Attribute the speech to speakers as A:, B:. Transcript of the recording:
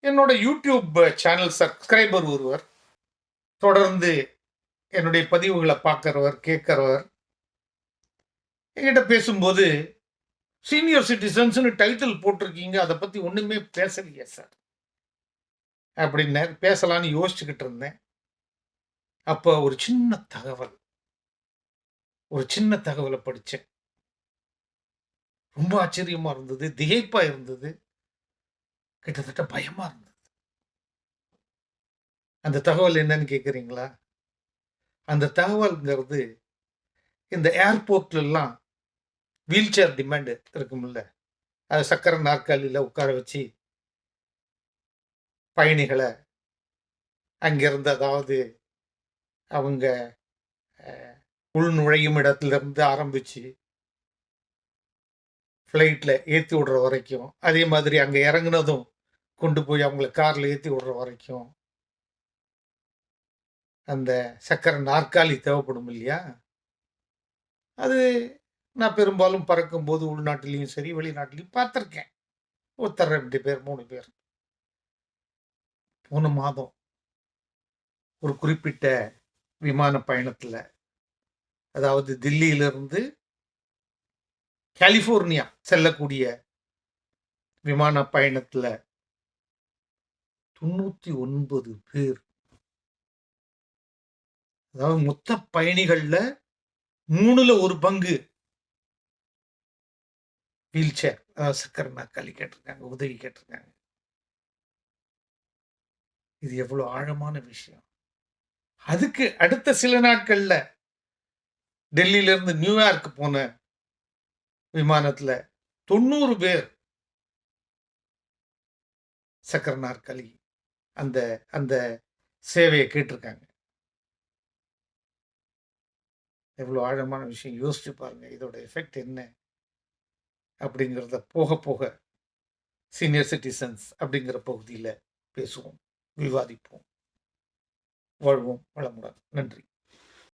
A: என்னோட YouTube channel subscriber ஒருவர் தொடர்ந்து என்னுடைய பதிவுகளை பார்க்கிறவர், கேட்கிறவர் என்கிட்ட பேசும்போது, சீனியர் சிட்டிசன்ஸ்னு டைட்டில் போட்டிருக்கீங்க, அதை பத்தி ஒண்ணுமே பேசலையே சார் அப்படின்னாரு. பேசலான்னு யோசிச்சுக்கிட்டு இருந்தேன். அப்போ ஒரு சின்ன தகவலை படிச்சேன். ரொம்ப ஆச்சரியமா இருந்தது, திகைப்பா இருந்தது, கிட்டத்தட்ட பயமா இருந்தது. அந்த தகவல் என்னன்னு கேட்குறீங்களா? அந்த தகவல்ங்கிறது, இந்த ஏர்போர்ட்ல எல்லாம் வீல் சேர் டிமாண்ட் இருக்கும்ல, அது சக்கர நாற்காலியில உட்கார வச்சு பயணிகளை அங்கிருந்து, அதாவது அவங்க உள் நுழையும் இடத்துல இருந்து ஆரம்பிச்சு ஃப்ளைட்ல ஏற்றி விடுற வரைக்கும், அதே மாதிரி அங்கே இறங்குனதும் கொண்டு போய் அவங்கள கார்ல ஏற்றி விடுற வரைக்கும் அந்த சக்கர நாற்காலி தேவைப்படும் இல்லையா? அது நான் பெரும்பாலும் பறக்கும்போது உள்நாட்டிலையும் சரி, வெளிநாட்டிலையும் பார்த்துருக்கேன். ஒருத்தர் 2 பேர் 3 பேர். போன மாதம் ஒரு குறிப்பிட்ட விமான பயணத்துல, அதாவது தில்லியிலிருந்து கலிபோர்னியா செல்லக்கூடிய விமான பயணத்துல 99 பேர், அதாவது மொத்த பயணிகள்ல 3ல 1 பங்கு வீல் சேர், அதாவது சக்கர நாற்காலி கேட்டிருக்காங்க, உதவி கேட்டிருக்காங்க. இது எவ்வளவு ஆழமான விஷயம். அதுக்கு அடுத்த சில நாட்கள்ல டெல்லியில இருந்து நியூயார்க் போன விமானத்துல 90 பேர் சக்கர நாற்காலி அந்த அந்த சேவையை கேட்டிருக்காங்க. எவ்வளவு ஆழமான விஷயம், யோசிச்சு பாருங்க. இதோட எஃபெக்ட் என்ன அப்படிங்கிறத போக போக சீனியர் சிட்டிசன்ஸ் அப்படிங்கிற பகுதியில் பேசுவோம், விவாதிப்போம். வாழ்வோம் வளமுடன். நன்றி.